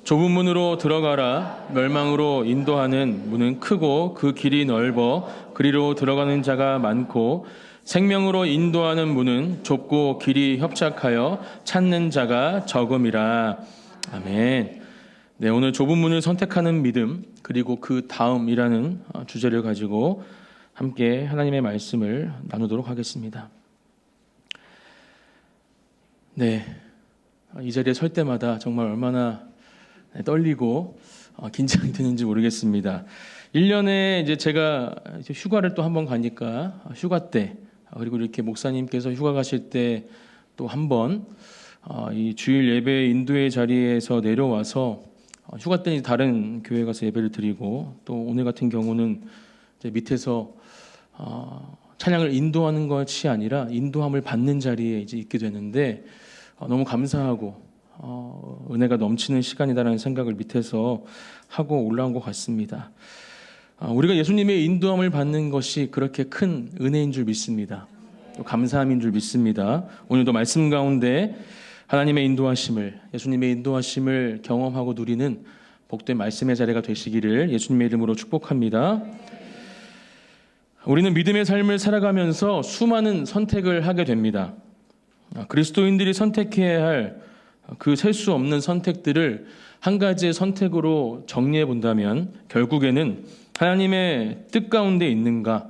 좁은 문으로 들어가라. 멸망으로 인도하는 문은 크고 그 길이 넓어 그리로 들어가는 자가 많고 생명으로 인도하는 문은 좁고 길이 협착하여 찾는 자가 적음이라. 아멘. 네, 오늘 좁은 문을 선택하는 믿음 그리고 그 다음이라는 주제를 가지고 함께 하나님의 말씀을 나누도록 하겠습니다. 네, 이 자리에 설 때마다 정말 얼마나 떨리고 긴장이 되는지 모르겠습니다. 1년에 이제 제가 휴가를 또 한 번 가니까 휴가 때 그리고 이렇게 목사님께서 휴가 가실 때 또 한 번 이 주일 예배 인도의 자리에서 내려와서 휴가 때는 다른 교회 가서 예배를 드리고 또 오늘 같은 경우는 이제 밑에서 찬양을 인도하는 것이 아니라 인도함을 받는 자리에 이제 있게 되는데 너무 감사하고 은혜가 넘치는 시간이다라는 생각을 밑에서 하고 올라온 것 같습니다. 우리가 예수님의 인도함을 받는 것이 그렇게 큰 은혜인 줄 믿습니다. 또 감사함인 줄 믿습니다. 오늘도 말씀 가운데 하나님의 인도하심을, 예수님의 인도하심을 경험하고 누리는 복된 말씀의 자리가 되시기를 예수님의 이름으로 축복합니다. 우리는 믿음의 삶을 살아가면서 수많은 선택을 하게 됩니다. 그리스도인들이 선택해야 할 그 셀 수 없는 선택들을 한 가지의 선택으로 정리해 본다면 결국에는 하나님의 뜻 가운데 있는가,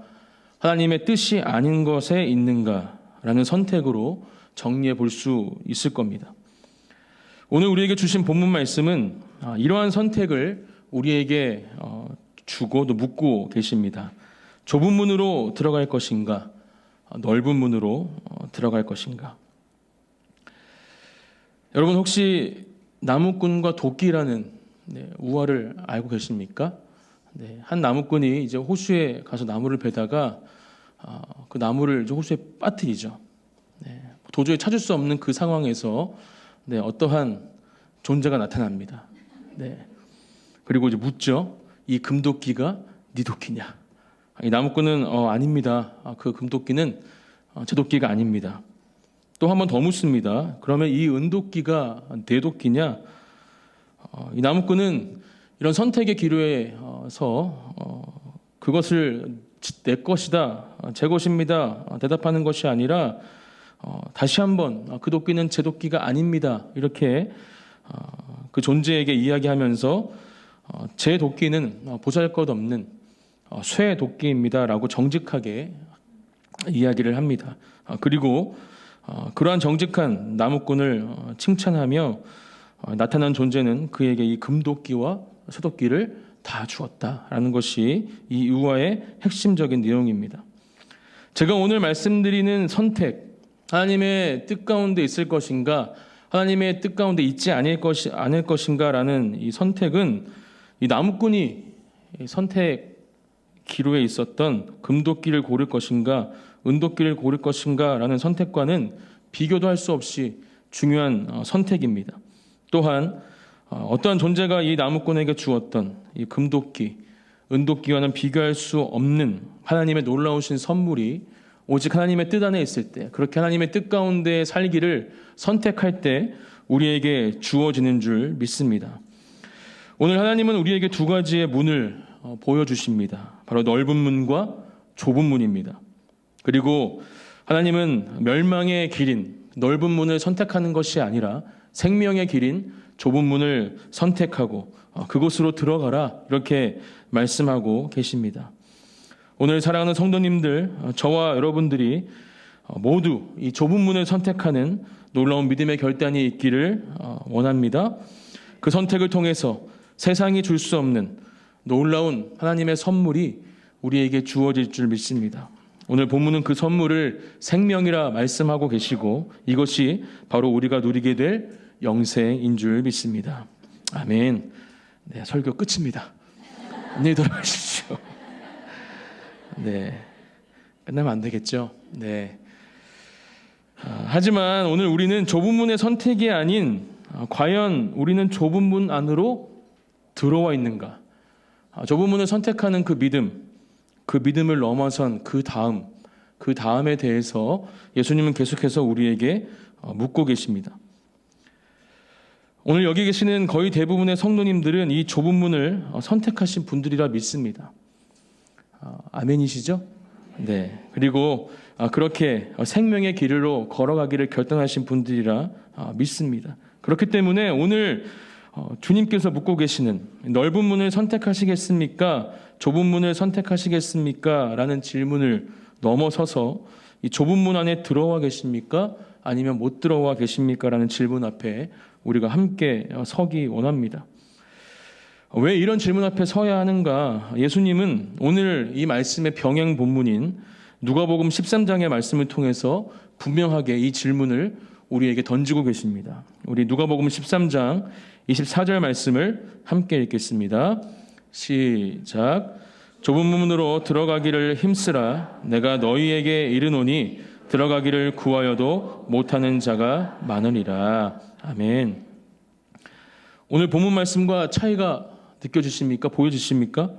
하나님의 뜻이 아닌 것에 있는가라는 선택으로 정리해 볼 수 있을 겁니다. 오늘 우리에게 주신 본문 말씀은 이러한 선택을 우리에게 주고 또 묻고 계십니다. 좁은 문으로 들어갈 것인가, 넓은 문으로 들어갈 것인가. 여러분 혹시 나무꾼과 도끼라는 우화를 알고 계십니까? 한 나무꾼이 이제 호수에 가서 나무를 베다가 그 나무를 이제 호수에 빠뜨리죠. 도저히 찾을 수 없는 그 상황에서 어떠한 존재가 나타납니다. 그리고 이제 묻죠. 이 금도끼가 네 도끼냐? 이 나무꾼은 아닙니다. 그 금도끼는 제 도끼가 아닙니다. 또 한 번 더 묻습니다. 그러면 이 은도끼가 내 도끼냐? 이 나무꾼은 이런 선택의 기로에서 그것을 내 것이다, 제 것입니다 대답하는 것이 아니라 다시 한번 그 도끼는 제 도끼가 아닙니다. 이렇게 그 존재에게 이야기하면서 제 도끼는 보잘것없는 쇠 도끼입니다라고 정직하게 이야기를 합니다. 그리고 그러한 정직한 나무꾼을 칭찬하며 나타난 존재는 그에게 이 금도끼와 쇠도끼를 다 주었다라는 것이 이 우화의 핵심적인 내용입니다. 제가 오늘 말씀드리는 선택, 하나님의 뜻 가운데 있을 것인가, 하나님의 뜻 가운데 있지 않을 것인가라는 이 선택은 이 나무꾼이 선택 기로에 있었던 금도끼를 고를 것인가, 은도끼를 고를 것인가라는 선택과는 비교도 할 수 없이 중요한 선택입니다. 또한 어떠한 존재가 이 나무꾼에게 주었던 이 금도끼, 은도끼와는 비교할 수 없는 하나님의 놀라우신 선물이 오직 하나님의 뜻 안에 있을 때, 그렇게 하나님의 뜻 가운데 살기를 선택할 때 우리에게 주어지는 줄 믿습니다. 오늘 하나님은 우리에게 두 가지의 문을 보여주십니다. 바로 넓은 문과 좁은 문입니다. 그리고 하나님은 멸망의 길인 넓은 문을 선택하는 것이 아니라 생명의 길인 좁은 문을 선택하고 그곳으로 들어가라 이렇게 말씀하고 계십니다. 오늘 사랑하는 성도님들, 저와 여러분들이 모두 이 좁은 문을 선택하는 놀라운 믿음의 결단이 있기를 원합니다. 그 선택을 통해서 세상이 줄 수 없는 놀라운 하나님의 선물이 우리에게 주어질 줄 믿습니다. 오늘 본문은 그 선물을 생명이라 말씀하고 계시고 이것이 바로 우리가 누리게 될 영생인 줄 믿습니다. 아멘. 네, 설교 끝입니다. 안녕히 돌아가십시오. 네, 끝나면 안 되겠죠. 네. 하지만 오늘 우리는 좁은 문의 선택이 아닌 과연 우리는 좁은 문 안으로 들어와 있는가? 좁은 문을 선택하는 그 믿음, 그 믿음을 넘어선 그 다음에 대해서 예수님은 계속해서 우리에게 묻고 계십니다. 오늘 여기 계시는 거의 대부분의 성도님들은 이 좁은 문을 선택하신 분들이라 믿습니다. 아멘이시죠? 네. 그리고 그렇게 생명의 길로 걸어가기를 결단하신 분들이라 믿습니다. 그렇기 때문에 오늘 주님께서 묻고 계시는 넓은 문을 선택하시겠습니까? 좁은 문을 선택하시겠습니까? 라는 질문을 넘어서서 이 좁은 문 안에 들어와 계십니까? 아니면 못 들어와 계십니까? 라는 질문 앞에 우리가 함께 서기 원합니다. 왜 이런 질문 앞에 서야 하는가? 예수님은 오늘 이 말씀의 병행 본문인 누가복음 13장의 말씀을 통해서 분명하게 이 질문을 우리에게 던지고 계십니다. 우리 누가복음 13장 24절 말씀을 함께 읽겠습니다. 시작. 좁은 문으로 들어가기를 힘쓰라. 내가 너희에게 이르노니 들어가기를 구하여도 못하는 자가 많으리라. 아멘. 오늘 본문 말씀과 차이가 느껴지십니까? 보여지십니까?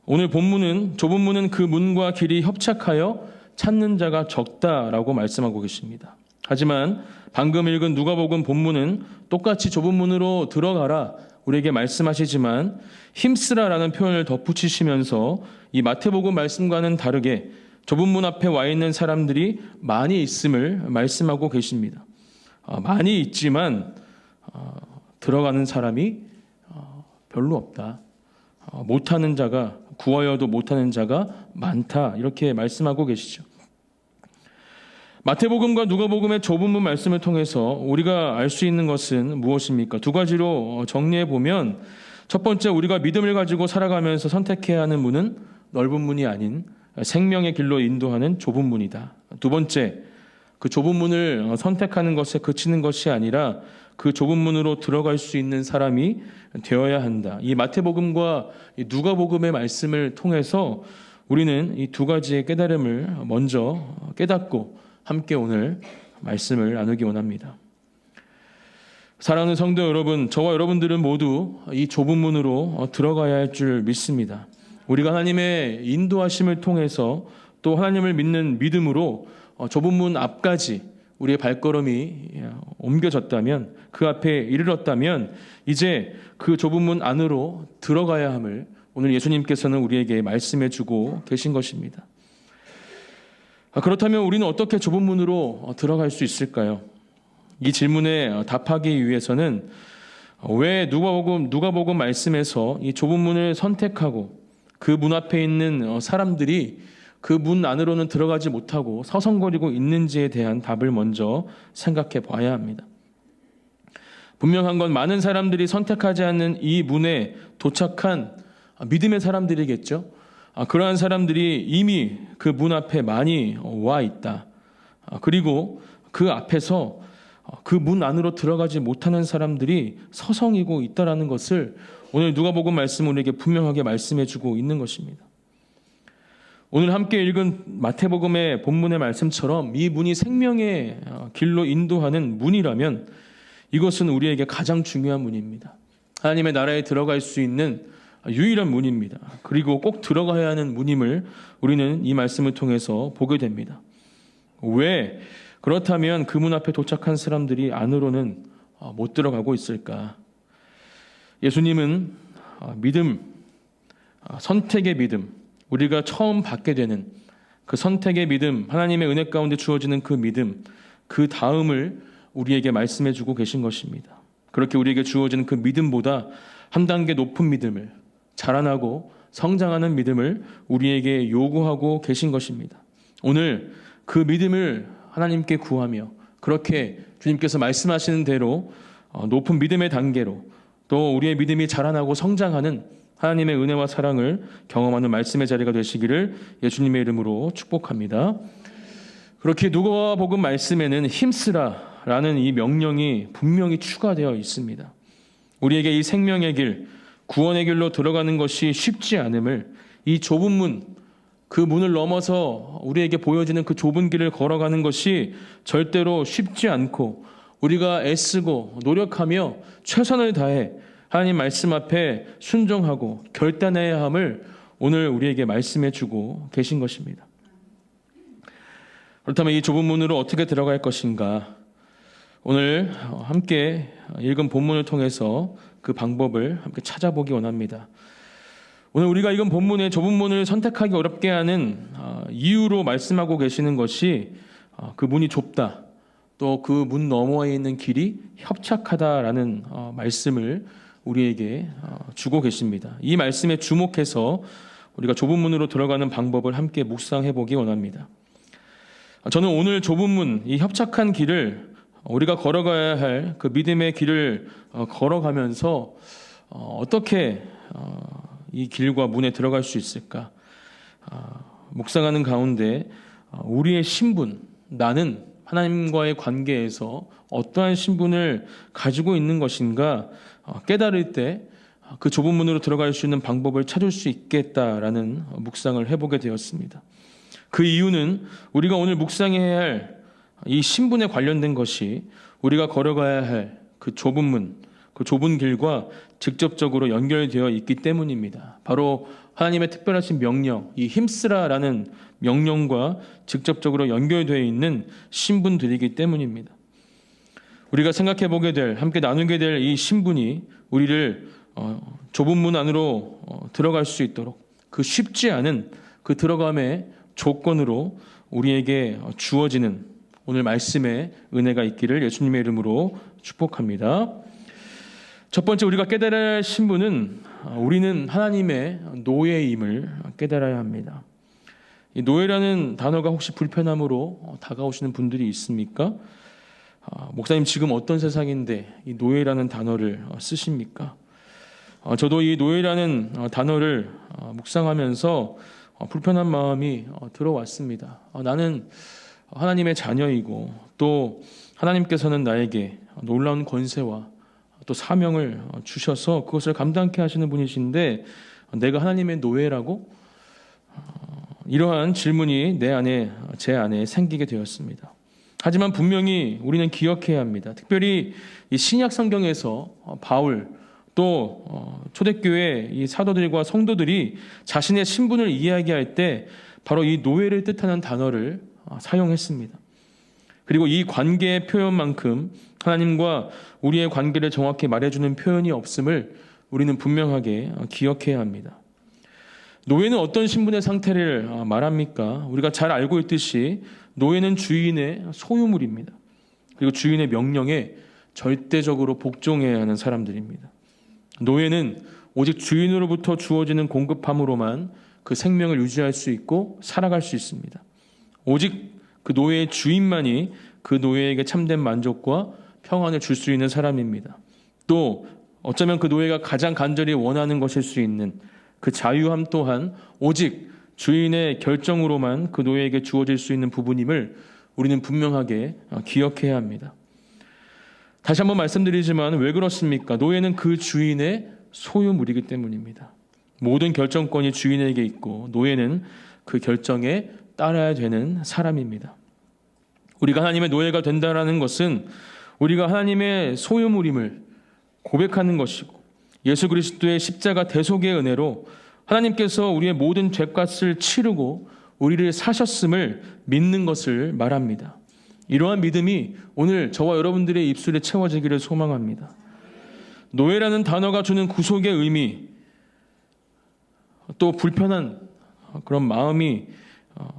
오늘 본문은 좁은 문은 그 문과 길이 협착하여 찾는 자가 적다라고 말씀하고 계십니다. 하지만 방금 읽은 누가복음 본문은 똑같이 좁은 문으로 들어가라 우리에게 말씀하시지만 힘쓰라라는 표현을 덧붙이시면서 이 마태복음 말씀과는 다르게 좁은 문 앞에 와 있는 사람들이 많이 있음을 말씀하고 계십니다. 많이 있지만 들어가는 사람이 별로 없다. 못하는 자가 구하여도 못하는 자가 많다. 이렇게 말씀하고 계시죠. 마태복음과 누가복음의 좁은 문 말씀을 통해서 우리가 알 수 있는 것은 무엇입니까? 두 가지로 정리해 보면 첫 번째, 우리가 믿음을 가지고 살아가면서 선택해야 하는 문은 넓은 문이 아닌 생명의 길로 인도하는 좁은 문이다. 두 번째, 그 좁은 문을 선택하는 것에 그치는 것이 아니라 그 좁은 문으로 들어갈 수 있는 사람이 되어야 한다. 이 마태복음과 이 누가복음의 말씀을 통해서 우리는 이 두 가지의 깨달음을 먼저 깨닫고 함께 오늘 말씀을 나누기 원합니다. 사랑하는 성도 여러분, 저와 여러분들은 모두 이 좁은 문으로 들어가야 할 줄 믿습니다. 우리가 하나님의 인도하심을 통해서 또 하나님을 믿는 믿음으로 좁은 문 앞까지 우리의 발걸음이 옮겨졌다면, 그 앞에 이르렀다면 이제 그 좁은 문 안으로 들어가야 함을 오늘 예수님께서는 우리에게 말씀해 주고 계신 것입니다. 그렇다면 우리는 어떻게 좁은 문으로 들어갈 수 있을까요? 이 질문에 답하기 위해서는 왜 누가복음 말씀에서 이 좁은 문을 선택하고 그 문 앞에 있는 사람들이 그 문 안으로는 들어가지 못하고 서성거리고 있는지에 대한 답을 먼저 생각해 봐야 합니다. 분명한 건 많은 사람들이 선택하지 않는 이 문에 도착한 믿음의 사람들이겠죠. 그러한 사람들이 이미 그 문 앞에 많이 와 있다. 그리고 그 앞에서 그 문 안으로 들어가지 못하는 사람들이 서성이고 있다라는 것을 오늘 누가복음 말씀은 우리에게 분명하게 말씀해주고 있는 것입니다. 오늘 함께 읽은 마태복음의 본문의 말씀처럼 이 문이 생명의 길로 인도하는 문이라면 이것은 우리에게 가장 중요한 문입니다. 하나님의 나라에 들어갈 수 있는 유일한 문입니다. 그리고 꼭 들어가야 하는 문임을 우리는 이 말씀을 통해서 보게 됩니다. 왜 그렇다면 그 문 앞에 도착한 사람들이 안으로는 못 들어가고 있을까? 예수님은 믿음, 선택의 믿음, 우리가 처음 받게 되는 그 선택의 믿음, 하나님의 은혜 가운데 주어지는 그 믿음, 그 다음을 우리에게 말씀해 주고 계신 것입니다. 그렇게 우리에게 주어지는 그 믿음보다 한 단계 높은 믿음을, 자라나고 성장하는 믿음을 우리에게 요구하고 계신 것입니다. 오늘 그 믿음을 하나님께 구하며 그렇게 주님께서 말씀하시는 대로 높은 믿음의 단계로 또 우리의 믿음이 자라나고 성장하는 하나님의 은혜와 사랑을 경험하는 말씀의 자리가 되시기를 예수님의 이름으로 축복합니다. 그렇게 누가복음 말씀에는 힘쓰라라는 이 명령이 분명히 추가되어 있습니다. 우리에게 이 생명의 길, 구원의 길로 들어가는 것이 쉽지 않음을, 이 좁은 문, 그 문을 넘어서 우리에게 보여지는 그 좁은 길을 걸어가는 것이 절대로 쉽지 않고 우리가 애쓰고 노력하며 최선을 다해 하나님 말씀 앞에 순종하고 결단해야 함을 오늘 우리에게 말씀해 주고 계신 것입니다. 그렇다면 이 좁은 문으로 어떻게 들어갈 것인가? 오늘 함께 읽은 본문을 통해서 그 방법을 함께 찾아보기 원합니다. 오늘 우리가 읽은 본문의 좁은 문을 선택하기 어렵게 하는 이유로 말씀하고 계시는 것이 그 문이 좁다, 또 그 문 너머에 있는 길이 협착하다라는 말씀을 우리에게 주고 계십니다. 이 말씀에 주목해서 우리가 좁은 문으로 들어가는 방법을 함께 묵상해 보기 원합니다. 저는 오늘 좁은 문, 이 협착한 길을 우리가 걸어가야 할 그 믿음의 길을 걸어가면서 어떻게 이 길과 문에 들어갈 수 있을까? 묵상하는 가운데 우리의 신분, 나는 하나님과의 관계에서 어떠한 신분을 가지고 있는 것인가 깨달을 때 그 좁은 문으로 들어갈 수 있는 방법을 찾을 수 있겠다라는 묵상을 해보게 되었습니다. 그 이유는 우리가 오늘 묵상해야 할 이 신분에 관련된 것이 우리가 걸어가야 할 그 좁은 문, 그 좁은 길과 직접적으로 연결되어 있기 때문입니다. 바로 하나님의 특별하신 명령, 이 힘쓰라라는 명령과 직접적으로 연결되어 있는 신분들이기 때문입니다. 우리가 생각해 보게 될, 함께 나누게 될 이 신분이 우리를 좁은 문 안으로 들어갈 수 있도록 그 쉽지 않은 그 들어감의 조건으로 우리에게 주어지는 오늘 말씀에 은혜가 있기를 예수님의 이름으로 축복합니다. 첫 번째 우리가 깨달아야 할 신분은 우리는 하나님의 노예임을 깨달아야 합니다. 이 노예라는 단어가 혹시 불편함으로 다가오시는 분들이 있습니까? 목사님 지금 어떤 세상인데 이 노예라는 단어를 쓰십니까? 저도 이 노예라는 단어를 묵상하면서 불편한 마음이 들어왔습니다. 나는 하나님의 자녀이고 또 하나님께서는 나에게 놀라운 권세와 또 사명을 주셔서 그것을 감당케 하시는 분이신데 내가 하나님의 노예라고? 이러한 질문이 제 안에 생기게 되었습니다. 하지만 분명히 우리는 기억해야 합니다. 특별히 이 신약 성경에서 바울 또 초대교회 이 사도들과 성도들이 자신의 신분을 이야기할 때 바로 이 노예를 뜻하는 단어를 사용했습니다. 그리고 이 관계의 표현만큼 하나님과 우리의 관계를 정확히 말해주는 표현이 없음을 우리는 분명하게 기억해야 합니다. 노예는 어떤 신분의 상태를 말합니까? 우리가 잘 알고 있듯이 노예는 주인의 소유물입니다. 그리고 주인의 명령에 절대적으로 복종해야 하는 사람들입니다. 노예는 오직 주인으로부터 주어지는 공급함으로만 그 생명을 유지할 수 있고 살아갈 수 있습니다. 오직 그 노예의 주인만이 그 노예에게 참된 만족과 평안을 줄 수 있는 사람입니다. 또 어쩌면 그 노예가 가장 간절히 원하는 것일 수 있는 그 자유함 또한 오직 주인의 결정으로만 그 노예에게 주어질 수 있는 부분임을 우리는 분명하게 기억해야 합니다. 다시 한번 말씀드리지만 왜 그렇습니까? 노예는 그 주인의 소유물이기 때문입니다. 모든 결정권이 주인에게 있고 노예는 그 결정에 따라야 되는 사람입니다. 우리가 하나님의 노예가 된다는 것은 우리가 하나님의 소유물임을 고백하는 것이고 예수 그리스도의 십자가 대속의 은혜로 하나님께서 우리의 모든 죄값을 치르고 우리를 사셨음을 믿는 것을 말합니다. 이러한 믿음이 오늘 저와 여러분들의 입술에 채워지기를 소망합니다. 노예라는 단어가 주는 구속의 의미, 또 불편한 그런 마음이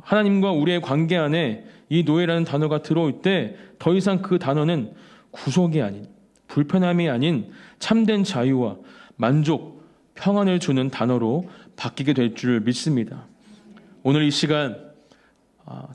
하나님과 우리의 관계 안에 이 노예라는 단어가 들어올 때 더 이상 그 단어는 구속이 아닌, 불편함이 아닌 참된 자유와 만족, 평안을 주는 단어로 바뀌게 될 줄 믿습니다. 오늘 이 시간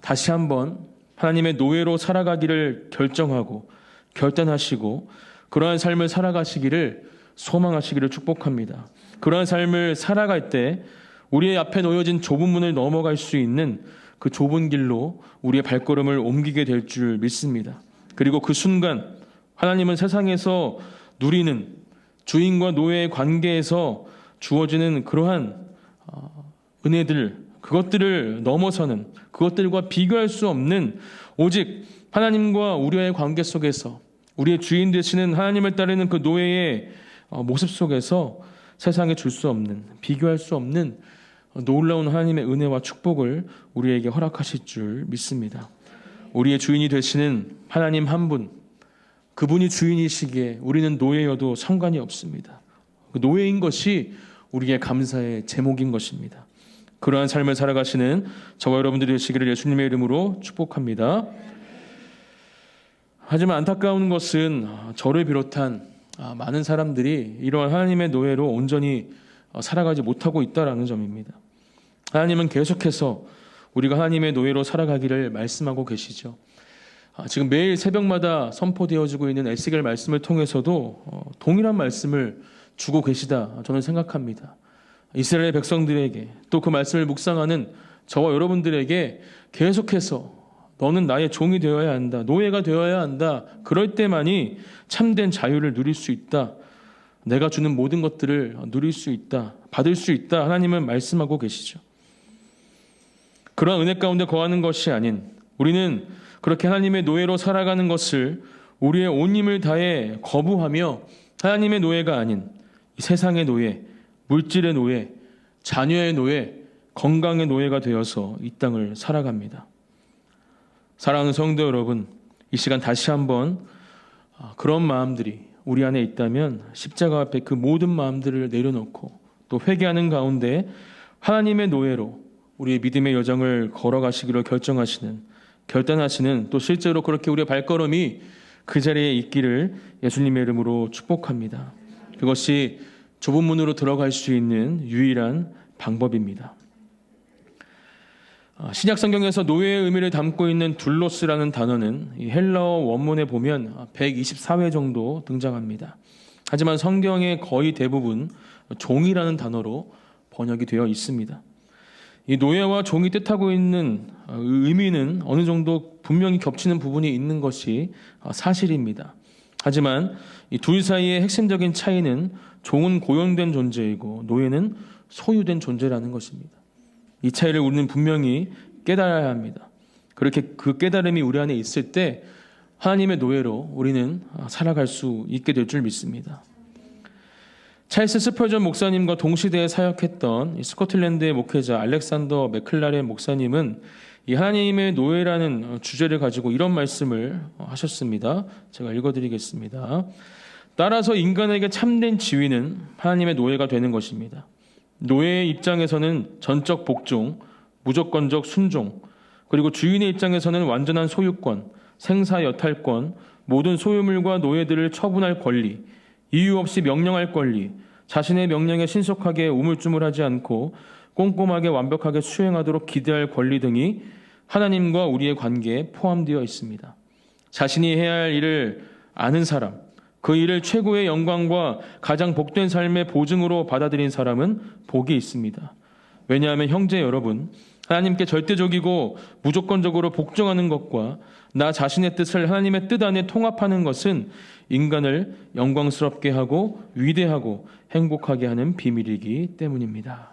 다시 한번 하나님의 노예로 살아가기를 결정하고 결단하시고 그러한 삶을 살아가시기를 소망하시기를 축복합니다. 그러한 삶을 살아갈 때 우리의 앞에 놓여진 좁은 문을 넘어갈 수 있는 그 좁은 길로 우리의 발걸음을 옮기게 될 줄 믿습니다. 그리고 그 순간 하나님은 세상에서 누리는 주인과 노예의 관계에서 주어지는 그러한 은혜들, 그것들을 넘어서는, 그것들과 비교할 수 없는 오직 하나님과 우리의 관계 속에서 우리의 주인 되시는 하나님을 따르는 그 노예의 모습 속에서 세상에 줄 수 없는, 비교할 수 없는 놀라운 하나님의 은혜와 축복을 우리에게 허락하실 줄 믿습니다. 우리의 주인이 되시는 하나님 한 분, 그분이 주인이시기에 우리는 노예여도 상관이 없습니다. 그 노예인 것이 우리의 감사의 제목인 것입니다. 그러한 삶을 살아가시는 저와 여러분들이 되시기를 예수님의 이름으로 축복합니다. 하지만 안타까운 것은 저를 비롯한 많은 사람들이 이러한 하나님의 노예로 온전히 살아가지 못하고 있다는 점입니다. 하나님은 계속해서 우리가 하나님의 노예로 살아가기를 말씀하고 계시죠. 지금 매일 새벽마다 선포되어지고 있는 에스겔 말씀을 통해서도 동일한 말씀을 주고 계시다 저는 생각합니다. 이스라엘 백성들에게 또 그 말씀을 묵상하는 저와 여러분들에게 계속해서 너는 나의 종이 되어야 한다. 노예가 되어야 한다. 그럴 때만이 참된 자유를 누릴 수 있다. 내가 주는 모든 것들을 누릴 수 있다. 받을 수 있다. 하나님은 말씀하고 계시죠. 그러한 은혜 가운데 거하는 것이 아닌 우리는 그렇게 하나님의 노예로 살아가는 것을 우리의 온 힘을 다해 거부하며 하나님의 노예가 아닌 이 세상의 노예, 물질의 노예, 자녀의 노예, 건강의 노예가 되어서 이 땅을 살아갑니다. 사랑하는 성도 여러분, 이 시간 다시 한번 그런 마음들이 우리 안에 있다면 십자가 앞에 그 모든 마음들을 내려놓고 또 회개하는 가운데 하나님의 노예로 우리의 믿음의 여정을 걸어가시기로 결단하시는 또 실제로 그렇게 우리의 발걸음이 그 자리에 있기를 예수님의 이름으로 축복합니다. 그것이 좁은 문으로 들어갈 수 있는 유일한 방법입니다. 신약 성경에서 노예의 의미를 담고 있는 둘로스라는 단어는 이 헬라어 원문에 보면 124회 정도 등장합니다. 하지만 성경의 거의 대부분 종이라는 단어로 번역이 되어 있습니다. 이 노예와 종이 뜻하고 있는 의미는 어느 정도 분명히 겹치는 부분이 있는 것이 사실입니다. 하지만 이 둘 사이의 핵심적인 차이는 종은 고용된 존재이고 노예는 소유된 존재라는 것입니다. 이 차이를 우리는 분명히 깨달아야 합니다. 그렇게 그 깨달음이 우리 안에 있을 때 하나님의 노예로 우리는 살아갈 수 있게 될 줄 믿습니다. 찰스 스펄전 목사님과 동시대에 사역했던 스코틀랜드의 목회자 알렉산더 맥클라렌 목사님은 이 하나님의 노예라는 주제를 가지고 이런 말씀을 하셨습니다. 제가 읽어드리겠습니다. 따라서 인간에게 참된 지위는 하나님의 노예가 되는 것입니다. 노예의 입장에서는 전적 복종, 무조건적 순종, 그리고 주인의 입장에서는 완전한 소유권, 생사 여탈권, 모든 소유물과 노예들을 처분할 권리, 이유 없이 명령할 권리, 자신의 명령에 신속하게 우물쭈물하지 않고 꼼꼼하게 완벽하게 수행하도록 기대할 권리 등이 하나님과 우리의 관계에 포함되어 있습니다. 자신이 해야 할 일을 아는 사람, 그 일을 최고의 영광과 가장 복된 삶의 보증으로 받아들인 사람은 복이 있습니다. 왜냐하면 형제 여러분, 하나님께 절대적이고 무조건적으로 복종하는 것과 나 자신의 뜻을 하나님의 뜻 안에 통합하는 것은 인간을 영광스럽게 하고 위대하고 행복하게 하는 비밀이기 때문입니다.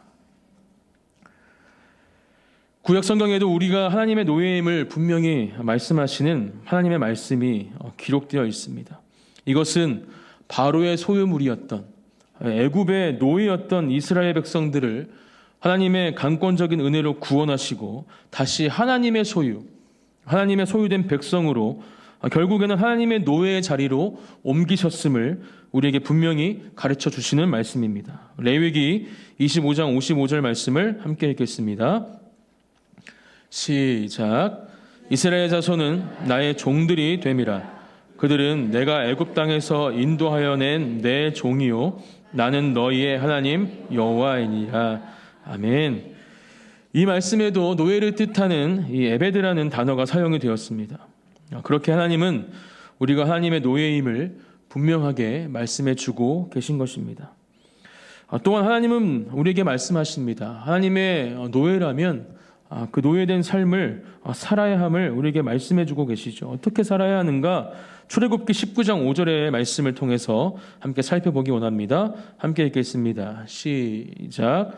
구약 성경에도 우리가 하나님의 노예임을 분명히 말씀하시는 하나님의 말씀이 기록되어 있습니다. 이것은 바로의 소유물이었던 애굽의 노예였던 이스라엘 백성들을 하나님의 강권적인 은혜로 구원하시고 다시 하나님의 소유된 백성으로 결국에는 하나님의 노예의 자리로 옮기셨음을 우리에게 분명히 가르쳐 주시는 말씀입니다. 레위기 25장 55절 말씀을 함께 읽겠습니다. 시작. 이스라엘 자손은 나의 종들이 됨이라. 그들은 내가 애굽 땅에서 인도하여 낸 내 종이요 나는 너희의 하나님 여호와이니라. 아멘. 이 말씀에도 노예를 뜻하는 이 에베드라는 단어가 사용이 되었습니다. 그렇게 하나님은 우리가 하나님의 노예임을 분명하게 말씀해 주고 계신 것입니다. 또한 하나님은 우리에게 말씀하십니다. 하나님의 노예라면 그 노예된 삶을 살아야 함을 우리에게 말씀해 주고 계시죠. 어떻게 살아야 하는가? 출애굽기 19장 5절의 말씀을 통해서 함께 살펴보기 원합니다. 함께 읽겠습니다. 시작.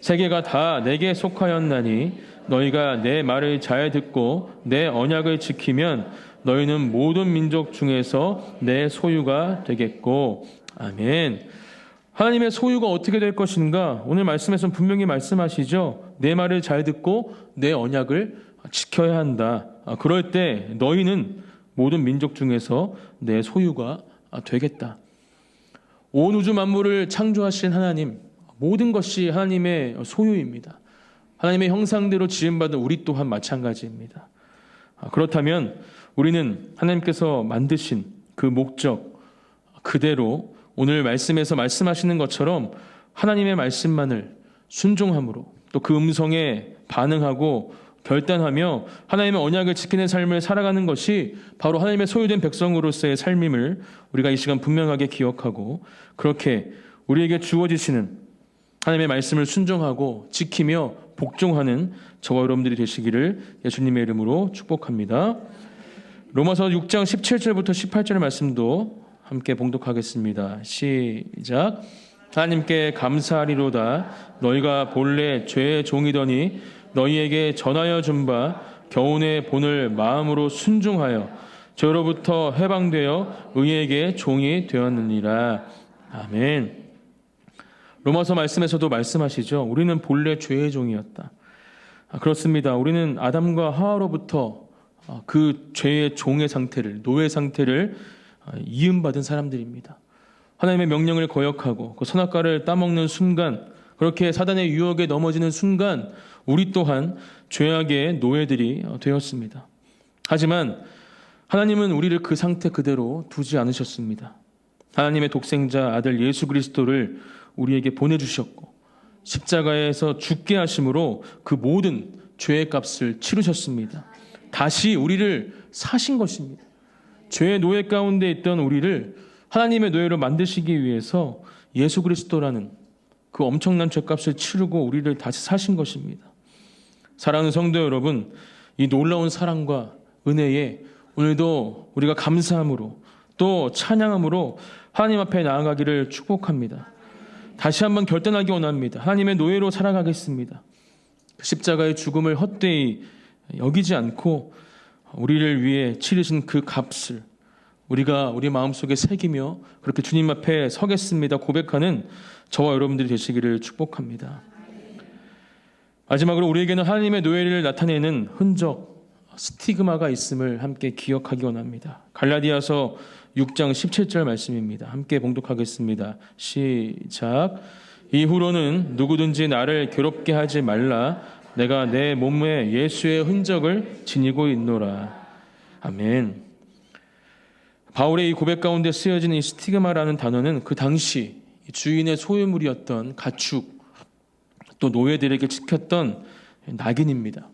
세계가 다 내게 속하였나니 너희가 내 말을 잘 듣고 내 언약을 지키면 너희는 모든 민족 중에서 내 소유가 되겠고. 아멘. 하나님의 소유가 어떻게 될 것인가? 오늘 말씀에서는 분명히 말씀하시죠. 내 말을 잘 듣고 내 언약을 지켜야 한다. 그럴 때 너희는 모든 민족 중에서 내 소유가 되겠다. 온 우주 만물을 창조하신 하나님, 모든 것이 하나님의 소유입니다. 하나님의 형상대로 지음받은 우리 또한 마찬가지입니다. 그렇다면 우리는 하나님께서 만드신 그 목적 그대로 오늘 말씀에서 말씀하시는 것처럼 하나님의 말씀만을 순종함으로 또 그 음성에 반응하고 결단하며 하나님의 언약을 지키는 삶을 살아가는 것이 바로 하나님의 소유된 백성으로서의 삶임을 우리가 이 시간 분명하게 기억하고 그렇게 우리에게 주어지시는 하나님의 말씀을 순종하고 지키며 복종하는 저와 여러분들이 되시기를 예수님의 이름으로 축복합니다. 로마서 6장 17절부터 18절의 말씀도 함께 봉독하겠습니다. 시작. 하나님께 감사하리로다. 너희가 본래 죄의 종이더니 너희에게 전하여 준 바 교훈의 본을 마음으로 순종하여 죄로부터 해방되어 의에게 종이 되었느니라. 아멘. 로마서 말씀에서도 말씀하시죠. 우리는 본래 죄의 종이었다. 그렇습니다. 우리는 아담과 하와로부터 그 죄의 종의 상태를, 노예 상태를 이음받은 사람들입니다. 하나님의 명령을 거역하고 그 선악과를 따먹는 순간, 그렇게 사단의 유혹에 넘어지는 순간 우리 또한 죄악의 노예들이 되었습니다. 하지만 하나님은 우리를 그 상태 그대로 두지 않으셨습니다. 하나님의 독생자 아들 예수 그리스도를 우리에게 보내주셨고 십자가에서 죽게 하심으로 그 모든 죄의 값을 치르셨습니다. 다시 우리를 사신 것입니다. 죄의 노예 가운데 있던 우리를 하나님의 노예로 만드시기 위해서 예수 그리스도라는 그 엄청난 죄값을 치르고 우리를 다시 사신 것입니다. 사랑하는 성도 여러분, 이 놀라운 사랑과 은혜에 오늘도 우리가 감사함으로 또 찬양함으로 하나님 앞에 나아가기를 축복합니다. 다시 한번 결단하기 원합니다. 하나님의 노예로 살아가겠습니다. 십자가의 죽음을 헛되이 여기지 않고 우리를 위해 치르신 그 값을 우리가 우리 마음속에 새기며 그렇게 주님 앞에 서겠습니다 고백하는 저와 여러분들이 되시기를 축복합니다. 마지막으로 우리에게는 하나님의 노예를 나타내는 흔적, 스티그마가 있음을 함께 기억하기 원합니다. 갈라디아서 6장 17절 말씀입니다. 함께 봉독하겠습니다. 시작. 이후로는 누구든지 나를 괴롭게 하지 말라. 내가 내 몸에 예수의 흔적을 지니고 있노라. 아멘. 바울의 이 고백 가운데 쓰여진 이 스티그마라는 단어는 그 당시 주인의 소유물이었던 가축 또 노예들에게 지켰던 낙인입니다.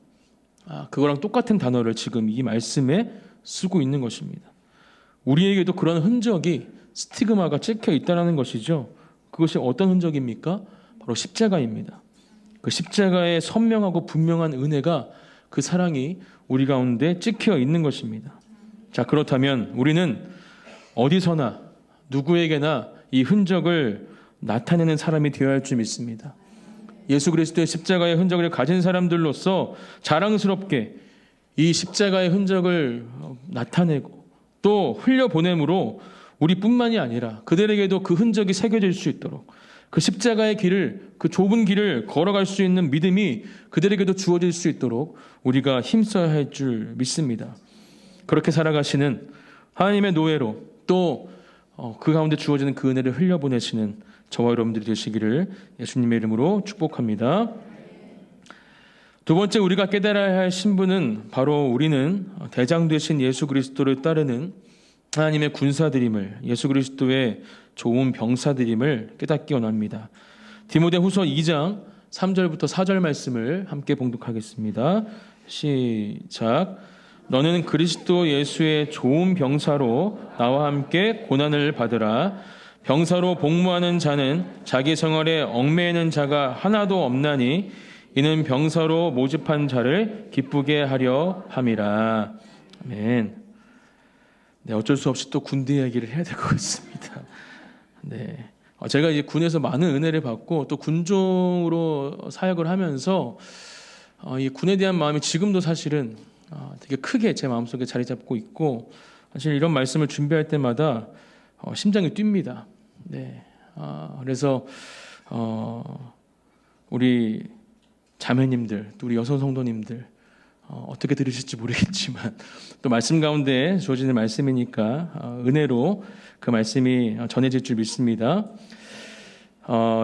그거랑 똑같은 단어를 지금 이 말씀에 쓰고 있는 것입니다. 우리에게도 그런 흔적이 스티그마가 찍혀 있다는 것이죠. 그것이 어떤 흔적입니까? 바로 십자가입니다. 그 십자가의 선명하고 분명한 은혜가 그 사랑이 우리 가운데 찍혀 있는 것입니다. 자, 그렇다면 우리는 어디서나 누구에게나 이 흔적을 나타내는 사람이 되어야 할 줄 믿습니다. 예수 그리스도의 십자가의 흔적을 가진 사람들로서 자랑스럽게 이 십자가의 흔적을 나타내고 또 흘려보냄으로 우리뿐만이 아니라 그들에게도 그 흔적이 새겨질 수 있도록 그 십자가의 길을, 그 좁은 길을 걸어갈 수 있는 믿음이 그들에게도 주어질 수 있도록 우리가 힘써야 할 줄 믿습니다. 그렇게 살아가시는 하나님의 노예로 또 그 가운데 주어지는 그 은혜를 흘려보내시는 저와 여러분들이 되시기를 예수님의 이름으로 축복합니다. 두 번째 우리가 깨달아야 할 신분은 바로 우리는 대장 되신 예수 그리스도를 따르는 하나님의 군사들임을, 예수 그리스도의 좋은 병사들임을 깨닫기 원합니다. 디모데후서 2장 3절부터 4절 말씀을 함께 봉독하겠습니다. 시작. 너는 그리스도 예수의 좋은 병사로 나와 함께 고난을 받으라. 병사로 복무하는 자는 자기 생활에 얽매이는 자가 하나도 없나니 이는 병사로 모집한 자를 기쁘게 하려 함이라. 아멘. 네, 어쩔 수 없이 또 군대 이야기를 해야 될 것 같습니다. 네, 제가 이제 군에서 많은 은혜를 받고 또 군종으로 사역을 하면서 이 군에 대한 마음이 지금도 사실은 되게 크게 제 마음속에 자리 잡고 있고 사실 이런 말씀을 준비할 때마다 심장이 뜁니다. 네, 그래서 우리 자매님들, 또 우리 여성 성도님들 어떻게 들으실지 모르겠지만 또 말씀 가운데 주어지는 말씀이니까 은혜로 그 말씀이 전해질 줄 믿습니다.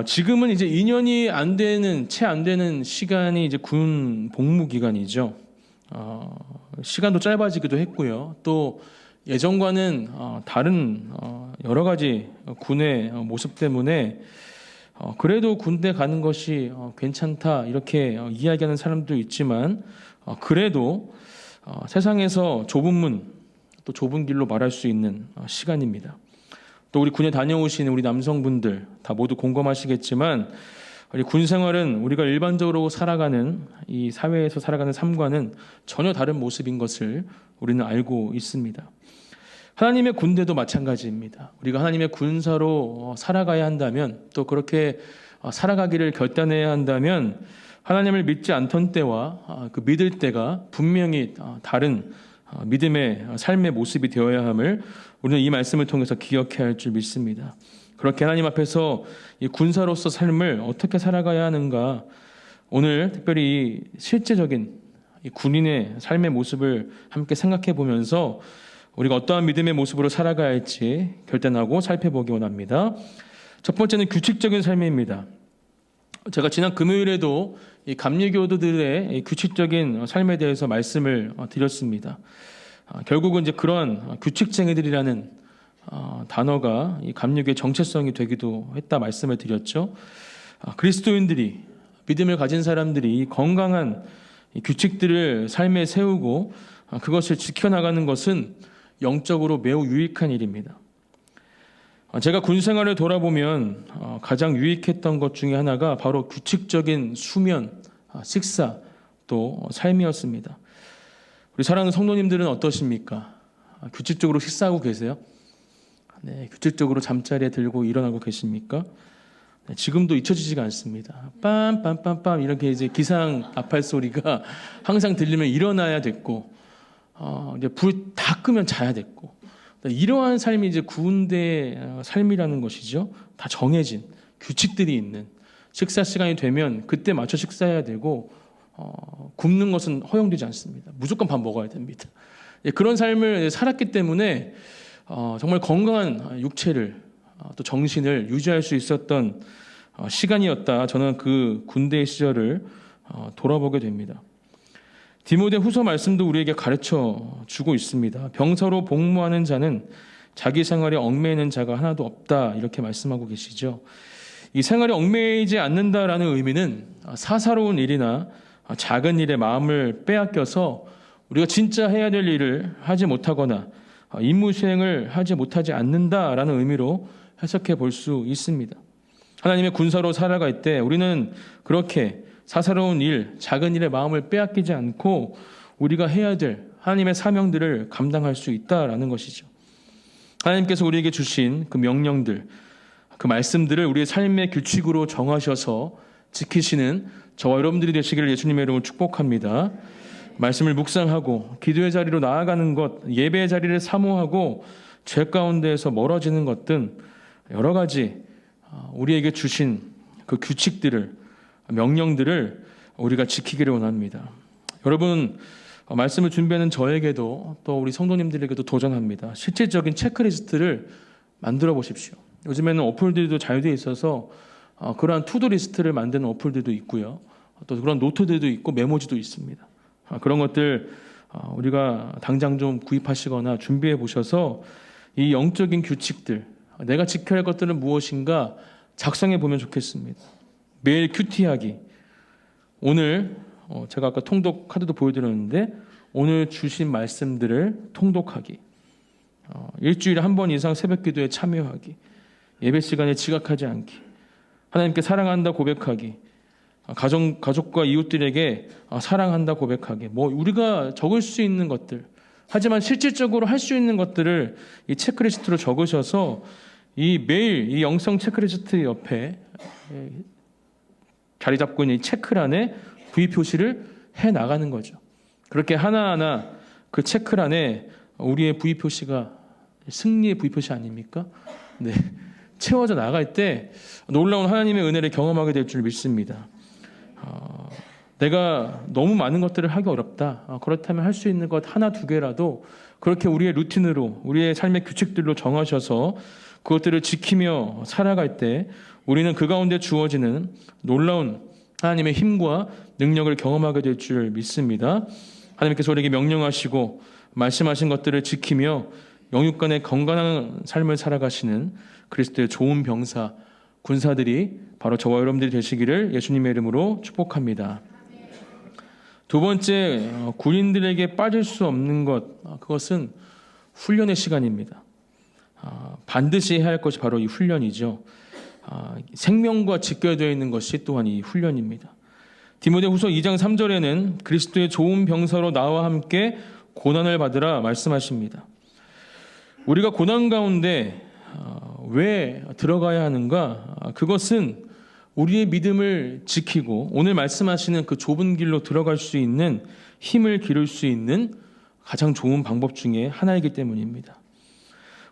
지금은 이제 2년이 채 안 되는 시간이 이제 군 복무 기간이죠. 시간도 짧아지기도 했고요. 또 예전과는 다른 여러 가지 군의 모습 때문에 그래도 군대 가는 것이 괜찮다 이렇게 이야기하는 사람도 있지만 그래도 세상에서 좁은 문, 또 좁은 길로 말할 수 있는 시간입니다. 또 우리 군에 다녀오신 우리 남성분들 다 모두 공감하시겠지만 우리 군 생활은 우리가 일반적으로 살아가는 이 사회에서 살아가는 삶과는 전혀 다른 모습인 것을 우리는 알고 있습니다. 하나님의 군대도 마찬가지입니다. 우리가 하나님의 군사로 살아가야 한다면 또 그렇게 살아가기를 결단해야 한다면 하나님을 믿지 않던 때와 그 믿을 때가 분명히 다른 믿음의 삶의 모습이 되어야 함을 우리는 이 말씀을 통해서 기억해야 할 줄 믿습니다. 그렇게 하나님 앞에서 이 군사로서 삶을 어떻게 살아가야 하는가, 오늘 특별히 실제적인 이 군인의 삶의 모습을 함께 생각해 보면서 우리가 어떠한 믿음의 모습으로 살아가야 할지 결단하고 살펴보기 원합니다. 첫 번째는 규칙적인 삶입니다. 제가 지난 금요일에도 이 감리교도들의 규칙적인 삶에 대해서 말씀을 드렸습니다. 결국은 이제 그런 규칙쟁이들이라는 단어가 이 감리교의 정체성이 되기도 했다 말씀을 드렸죠. 그리스도인들이, 믿음을 가진 사람들이 건강한 규칙들을 삶에 세우고 그것을 지켜나가는 것은 영적으로 매우 유익한 일입니다. 제가 군 생활을 돌아보면 가장 유익했던 것 중에 하나가 바로 규칙적인 수면, 식사, 또 삶이었습니다. 우리 사랑하는 성도님들은 어떠십니까? 규칙적으로 식사하고 계세요? 네, 규칙적으로 잠자리에 들고 일어나고 계십니까? 네, 지금도 잊혀지지가 않습니다. 빰빰빰빰 이렇게 이제 기상 나팔 소리가 항상 들리면 일어나야 됐고, 이제 불 다 끄면 자야 됐고, 이러한 삶이 이제 군대 삶이라는 것이죠. 다 정해진 규칙들이 있는, 식사 시간이 되면 그때 맞춰 식사해야 되고, 굶는 것은 허용되지 않습니다. 무조건 밥 먹어야 됩니다. 그런 삶을 살았기 때문에 정말 건강한 육체를 또 정신을 유지할 수 있었던 시간이었다. 저는 그 군대 시절을 돌아보게 됩니다. 디모데 후서 말씀도 우리에게 가르쳐 주고 있습니다. 병사로 복무하는 자는 자기 생활에 얽매이는 자가 하나도 없다 이렇게 말씀하고 계시죠. 이 생활에 얽매이지 않는다라는 의미는 사사로운 일이나 작은 일에 마음을 빼앗겨서 우리가 진짜 해야 될 일을 하지 못하거나 임무 수행을 하지 않는다라는 의미로 해석해 볼 수 있습니다. 하나님의 군사로 살아갈 때 우리는 그렇게 사사로운 일, 작은 일에 마음을 빼앗기지 않고 우리가 해야 될 하나님의 사명들을 감당할 수 있다라는 것이죠. 하나님께서 우리에게 주신 그 명령들, 그 말씀들을 우리의 삶의 규칙으로 정하셔서 지키시는 저와 여러분들이 되시기를 예수님의 이름으로 축복합니다. 말씀을 묵상하고 기도의 자리로 나아가는 것, 예배의 자리를 사모하고 죄 가운데에서 멀어지는 것 등 여러 가지 우리에게 주신 그 규칙들을, 명령들을 우리가 지키기를 원합니다. 여러분, 말씀을 준비하는 저에게도 또 우리 성도님들에게도 도전합니다. 실질적인 체크리스트를 만들어 보십시오. 요즘에는 어플들도 잘 되어 있어서 그러한 투두리스트를 만드는 어플들도 있고요. 또 그런 노트들도 있고 메모지도 있습니다. 그런 것들 우리가 당장 좀 구입하시거나 준비해 보셔서 이 영적인 규칙들, 내가 지켜야 할 것들은 무엇인가 작성해 보면 좋겠습니다. 매일 큐티하기. 오늘 제가 아까 통독 카드도 보여드렸는데 오늘 주신 말씀들을 통독하기. 일주일에 한 번 이상 새벽 기도에 참여하기. 예배 시간에 지각하지 않기. 하나님께 사랑한다 고백하기. 가족과 이웃들에게 사랑한다 고백하기. 우리가 적을 수 있는 것들, 하지만 실질적으로 할 수 있는 것들을 이 체크리스트로 적으셔서 이 매일 이 영성 체크리스트 옆에 자리 잡고 있는 이 체크란에 V 표시를 해 나가는 거죠. 그렇게 하나하나 그 체크란에 우리의 V 표시가 승리의 V 표시 아닙니까? 네, 채워져 나갈 때 놀라운 하나님의 은혜를 경험하게 될 줄 믿습니다. 내가 너무 많은 것들을 하기 어렵다. 그렇다면 할 수 있는 것 하나 두 개라도 그렇게 우리의 루틴으로, 우리의 삶의 규칙들로 정하셔서 그것들을 지키며 살아갈 때 우리는 그 가운데 주어지는 놀라운 하나님의 힘과 능력을 경험하게 될 줄 믿습니다. 하나님께서 우리에게 명령하시고 말씀하신 것들을 지키며 영육간의 건강한 삶을 살아가시는 그리스도의 좋은 병사, 군사들이 바로 저와 여러분들이 되시기를 예수님의 이름으로 축복합니다. 두 번째, 군인들에게 빠질 수 없는 것, 그것은 훈련의 시간입니다. 반드시 해야 할 것이 바로 이 훈련이죠. 생명과 직결되어 있는 것이 또한 이 훈련입니다. 디모데후서 2장 3절에는 그리스도의 좋은 병사로 나와 함께 고난을 받으라 말씀하십니다. 우리가 고난 가운데 왜 들어가야 하는가? 그것은 우리의 믿음을 지키고 오늘 말씀하시는 그 좁은 길로 들어갈 수 있는 힘을 기를 수 있는 가장 좋은 방법 중에 하나이기 때문입니다.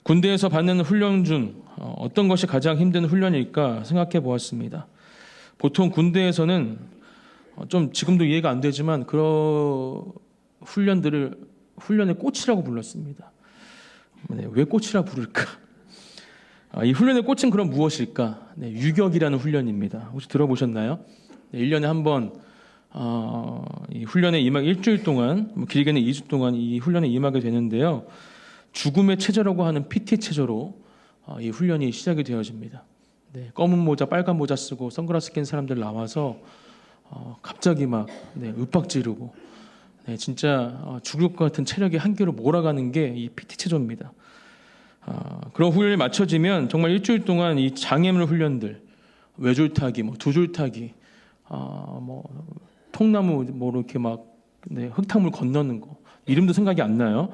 군대에서 받는 훈련 중 어떤 것이 가장 힘든 훈련일까 생각해 보았습니다. 보통 군대에서는 좀 지금도 이해가 안 되지만 그런 훈련들을 훈련의 꽃이라고 불렀습니다. 왜 꽃이라 부를까? 이 훈련의 꽃은 그럼 무엇일까? 유격이라는 훈련입니다. 혹시 들어보셨나요? 1년에 한 번 이 훈련에 임하게 일주일 동안, 길게는 2주 동안 이 훈련에 임하게 되는데요. 죽음의 체조라고 하는 PT 체조로 이 훈련이 시작이 되어집니다. 검은 모자, 빨간 모자 쓰고 선글라스 낀 사람들 나와서 갑자기 막 윽박 지르고 진짜 죽을 것 같은 체력이 한계로 몰아가는 게 이 PT 체조입니다. 그런 훈련이 맞춰지면 정말 일주일 동안 이 장애물 훈련들, 외줄타기, 두줄타기, 통나무 이렇게 막 흙탕물 건너는 거 이름도 생각이 안 나요.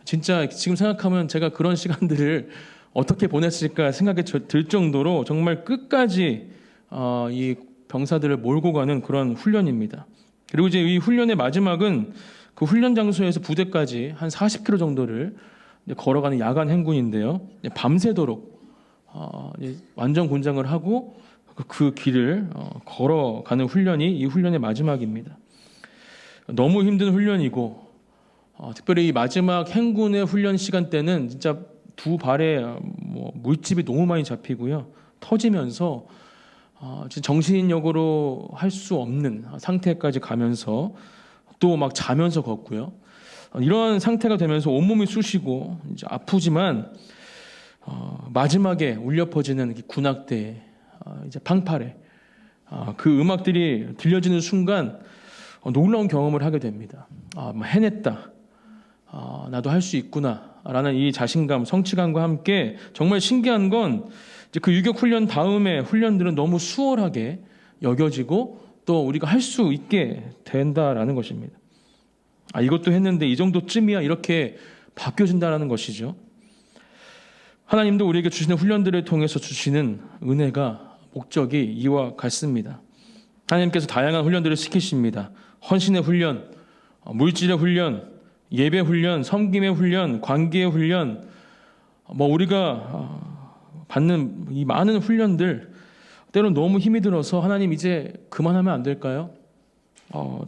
진짜 지금 생각하면 제가 그런 시간들을 어떻게 보냈을까 생각이 들 정도로 정말 끝까지 이 병사들을 몰고 가는 그런 훈련입니다. 그리고 이제 이 훈련의 마지막은 그 훈련 장소에서 부대까지 한 40km 정도를 걸어가는 야간 행군인데요. 밤새도록 완전 군장을 하고 그 길을 걸어가는 훈련이 이 훈련의 마지막입니다. 너무 힘든 훈련이고 특별히 이 마지막 행군의 훈련 시간 때는 진짜 두 발에 물집이 너무 많이 잡히고요. 터지면서 정신력으로 할 수 없는 상태까지 가면서 또 막 자면서 걷고요. 이런 상태가 되면서 온몸이 쑤시고 이제 아프지만 마지막에 울려 퍼지는 군악대 이제 팡파레 그 음악들이 들려지는 순간 놀라운 경험을 하게 됩니다. 해냈다. 나도 할 수 있구나라는 이 자신감, 성취감과 함께 정말 신기한 건 이제 그 유격 훈련 다음에 훈련들은 너무 수월하게 여겨지고 또 우리가 할 수 있게 된다라는 것입니다. 이것도 했는데 이 정도쯤이야 이렇게 바뀌어진다라는 것이죠. 하나님도 우리에게 주시는 훈련들을 통해서 주시는 은혜가 목적이 이와 같습니다. 하나님께서 다양한 훈련들을 시키십니다. 헌신의 훈련, 물질의 훈련, 예배 훈련, 섬김의 훈련, 관계의 훈련, 우리가 받는 이 많은 훈련들 때로는 너무 힘이 들어서 하나님 이제 그만하면 안 될까요?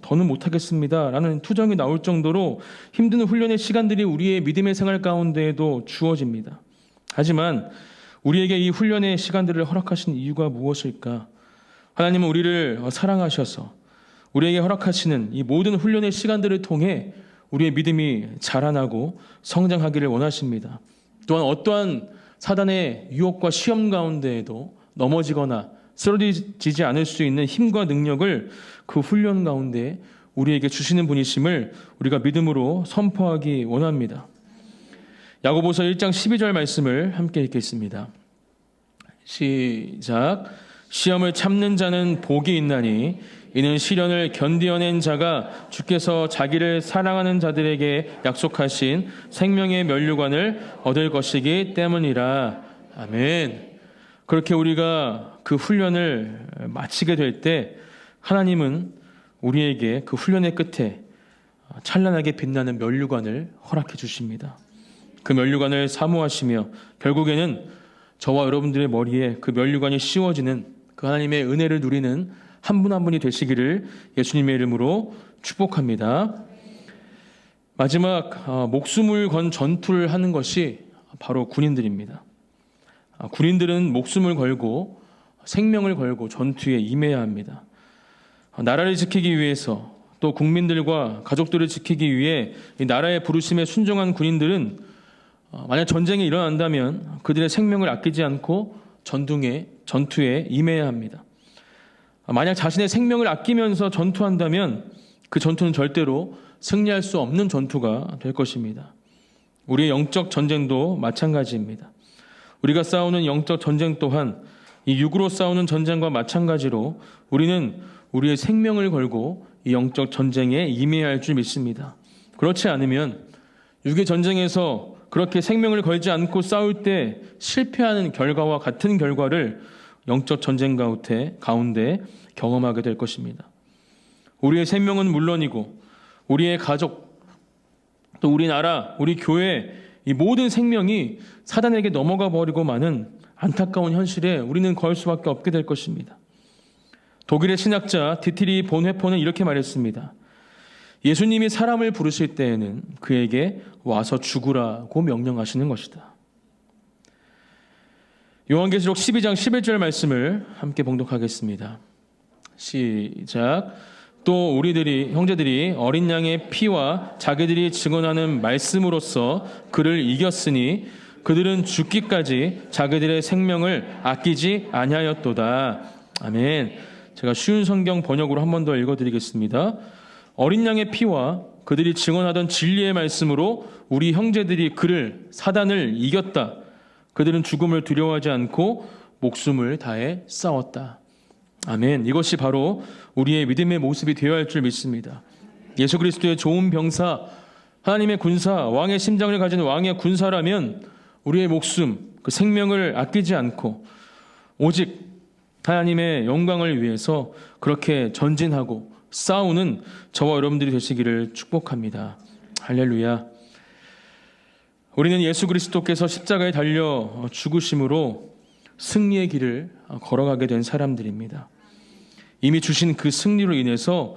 더는 못하겠습니다 라는 투정이 나올 정도로 힘든 훈련의 시간들이 우리의 믿음의 생활 가운데에도 주어집니다. 하지만 우리에게 이 훈련의 시간들을 허락하신 이유가 무엇일까? 하나님은 우리를 사랑하셔서 우리에게 허락하시는 이 모든 훈련의 시간들을 통해 우리의 믿음이 자라나고 성장하기를 원하십니다. 또한 어떠한 사단의 유혹과 시험 가운데에도 넘어지거나 쓰러지지 않을 수 있는 힘과 능력을 그 훈련 가운데 우리에게 주시는 분이심을 우리가 믿음으로 선포하기 원합니다. 야고보서 1장 12절 말씀을 함께 읽겠습니다. 시작. 시험을 참는 자는 복이 있나니 이는 시련을 견디어낸 자가 주께서 자기를 사랑하는 자들에게 약속하신 생명의 면류관을 얻을 것이기 때문이라. 아멘. 그렇게 우리가 그 훈련을 마치게 될 때 하나님은 우리에게 그 훈련의 끝에 찬란하게 빛나는 면류관을 허락해 주십니다. 그 면류관을 사모하시며 결국에는 저와 여러분들의 머리에 그 면류관이 씌워지는 그 하나님의 은혜를 누리는 한 분 한 분이 되시기를 예수님의 이름으로 축복합니다. 마지막 목숨을 건 전투를 하는 것이 바로 군인들입니다. 군인들은 목숨을 걸고 생명을 걸고 전투에 임해야 합니다. 나라를 지키기 위해서 또 국민들과 가족들을 지키기 위해 이 나라의 부르심에 순종한 군인들은 만약 전쟁이 일어난다면 그들의 생명을 아끼지 않고 전투에 임해야 합니다. 만약 자신의 생명을 아끼면서 전투한다면 그 전투는 절대로 승리할 수 없는 전투가 될 것입니다. 우리의 영적 전쟁도 마찬가지입니다. 우리가 싸우는 영적 전쟁 또한 이 육으로 싸우는 전쟁과 마찬가지로 우리는 우리의 생명을 걸고 이 영적 전쟁에 임해야 할 줄 믿습니다. 그렇지 않으면 육의 전쟁에서 그렇게 생명을 걸지 않고 싸울 때 실패하는 결과와 같은 결과를 영적 전쟁 가운데 경험하게 될 것입니다. 우리의 생명은 물론이고 우리의 가족, 또 우리 나라, 우리 교회 이 모든 생명이 사단에게 넘어가 버리고 마는 안타까운 현실에 우리는 거할 수밖에 없게 될 것입니다. 독일의 신학자 디트리 본회포는 이렇게 말했습니다. 예수님이 사람을 부르실 때에는 그에게 와서 죽으라고 명령하시는 것이다. 요한계시록 12장 11절 말씀을 함께 봉독하겠습니다. 시작. 또 우리들이 형제들이 어린 양의 피와 자기들이 증언하는 말씀으로써 그를 이겼으니 그들은 죽기까지 자기들의 생명을 아끼지 아니하였도다. 아멘. 제가 쉬운 성경 번역으로 한 번 더 읽어드리겠습니다. 어린 양의 피와 그들이 증언하던 진리의 말씀으로 우리 형제들이 사단을 이겼다. 그들은 죽음을 두려워하지 않고 목숨을 다해 싸웠다. 아멘. 이것이 바로 우리의 믿음의 모습이 되어야 할 줄 믿습니다. 예수 그리스도의 좋은 병사, 하나님의 군사, 왕의 심장을 가진 왕의 군사라면 우리의 목숨, 그 생명을 아끼지 않고 오직 하나님의 영광을 위해서 그렇게 전진하고 싸우는 저와 여러분들이 되시기를 축복합니다. 할렐루야. 우리는 예수 그리스도께서 십자가에 달려 죽으심으로 승리의 길을 걸어가게 된 사람들입니다. 이미 주신 그 승리로 인해서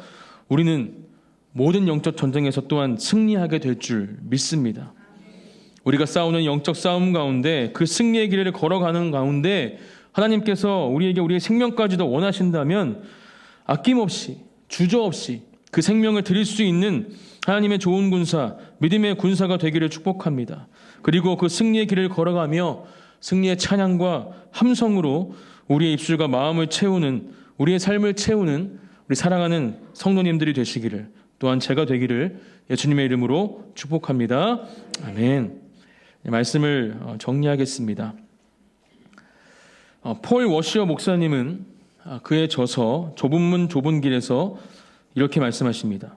우리는 모든 영적 전쟁에서 또한 승리하게 될 줄 믿습니다. 우리가 싸우는 영적 싸움 가운데 그 승리의 길을 걸어가는 가운데 하나님께서 우리에게 우리의 생명까지도 원하신다면 아낌없이 주저없이 그 생명을 드릴 수 있는 하나님의 좋은 군사, 믿음의 군사가 되기를 축복합니다. 그리고 그 승리의 길을 걸어가며 승리의 찬양과 함성으로 우리의 입술과 마음을 채우는, 우리의 삶을 채우는 우리 사랑하는 성도님들이 되시기를, 또한 제가 되기를 예수님의 이름으로 축복합니다. 아멘. 말씀을 정리하겠습니다. 폴 워시어 목사님은 그의 저서 좁은 문 좁은 길에서 이렇게 말씀하십니다.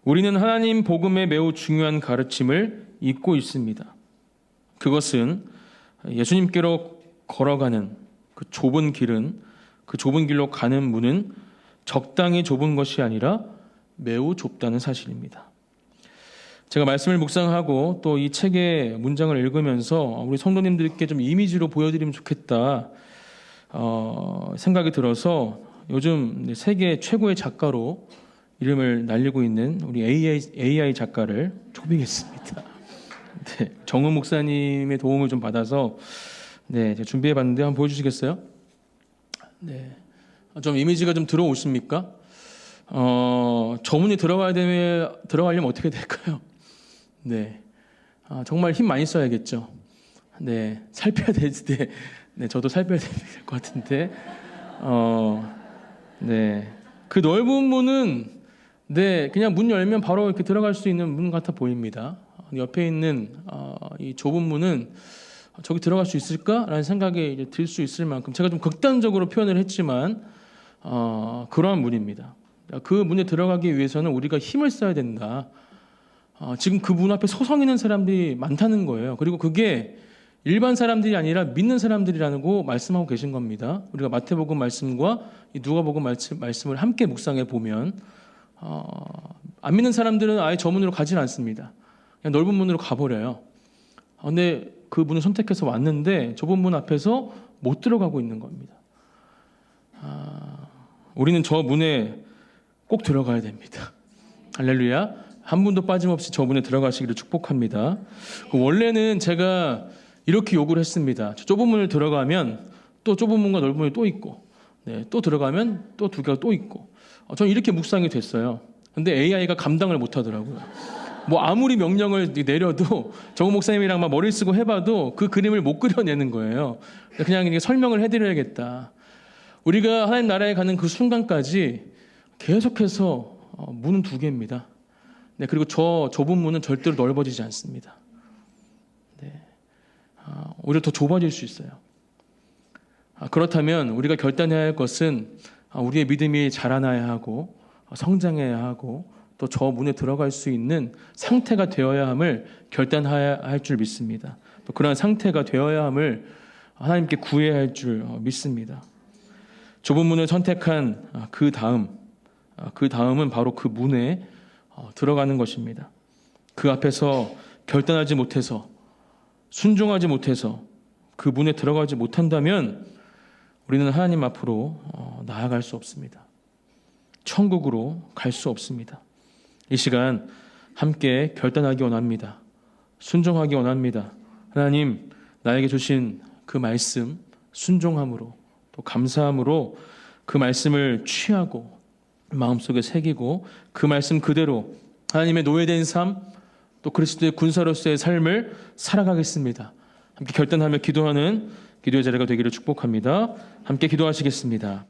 우리는 하나님 복음의 매우 중요한 가르침을 잊고 있습니다. 그것은 예수님께로 걸어가는 그 좁은 길은, 그 좁은 길로 가는 문은 적당히 좁은 것이 아니라 매우 좁다는 사실입니다. 제가 말씀을 묵상하고 또 이 책의 문장을 읽으면서 우리 성도님들께 좀 이미지로 보여드리면 좋겠다 생각이 들어서 요즘 세계 최고의 작가로 이름을 날리고 있는 우리 AI 작가를 초빙했습니다. 네, 정우 목사님의 도움을 좀 받아서 제가 준비해봤는데 한번 보여주시겠어요? 네, 좀 이미지가 좀 들어오십니까? 저문이 들어가려면 어떻게 될까요? 네, 정말 힘 많이 써야겠죠. 네, 살 빼야 될 때, 네, 저도 살 빼야 될 것 같은데, 네, 그 넓은 문은 그냥 문 열면 바로 이렇게 들어갈 수 있는 문 같아 보입니다. 옆에 있는 이 좁은 문은 저기 들어갈 수 있을까라는 생각이 들 수 있을 만큼 제가 좀 극단적으로 표현을 했지만 그러한 문입니다. 그 문에 들어가기 위해서는 우리가 힘을 써야 된다. 지금 그 문 앞에 서성이는 사람들이 많다는 거예요. 그리고 그게 일반 사람들이 아니라 믿는 사람들이라고 말씀하고 계신 겁니다. 우리가 마태복음 말씀과 이 누가복음 말씀을 함께 묵상해 보면 안 믿는 사람들은 아예 저 문으로 가진 않습니다. 그냥 넓은 문으로 가버려요. 근데 그 문을 선택해서 왔는데 좁은 문 앞에서 못 들어가고 있는 겁니다. 우리는 저 문에 꼭 들어가야 됩니다. 할렐루야. 한 분도 빠짐없이 저 문에 들어가시기를 축복합니다. 원래는 제가 이렇게 요구를 했습니다. 저 좁은 문을 들어가면 또 좁은 문과 넓은 문이 또 있고, 네, 또 들어가면 또 두 개가 또 있고. 저는 이렇게 묵상이 됐어요. 근데 AI가 감당을 못 하더라고요. 뭐 아무리 명령을 내려도 정우 목사님이랑 막 머리 쓰고 해봐도 그 그림을 못 그려내는 거예요. 그냥 이게 설명을 해드려야겠다. 우리가 하나님 나라에 가는 그 순간까지 계속해서 문은 두 개입니다. 네, 그리고 저 좁은 문은 절대로 넓어지지 않습니다. 네, 오히려 더 좁아질 수 있어요. 그렇다면 우리가 결단해야 할 것은 우리의 믿음이 자라나야 하고 성장해야 하고 또 저 문에 들어갈 수 있는 상태가 되어야 함을 결단해야 할 줄 믿습니다. 또 그러한 상태가 되어야 함을 하나님께 구해야 할 줄 믿습니다. 좁은 문을 선택한 그 다음은 바로 그 문에 들어가는 것입니다. 그 앞에서 결단하지 못해서 순종하지 못해서 그 문에 들어가지 못한다면 우리는 하나님 앞으로 나아갈 수 없습니다. 천국으로 갈 수 없습니다. 이 시간 함께 결단하기 원합니다. 순종하기 원합니다. 하나님, 나에게 주신 그 말씀 순종함으로 또 감사함으로 그 말씀을 취하고 마음속에 새기고 그 말씀 그대로 하나님의 노예된 삶, 또 그리스도의 군사로서의 삶을 살아가겠습니다. 함께 결단하며 기도하는 기도의 자리가 되기를 축복합니다. 함께 기도하시겠습니다.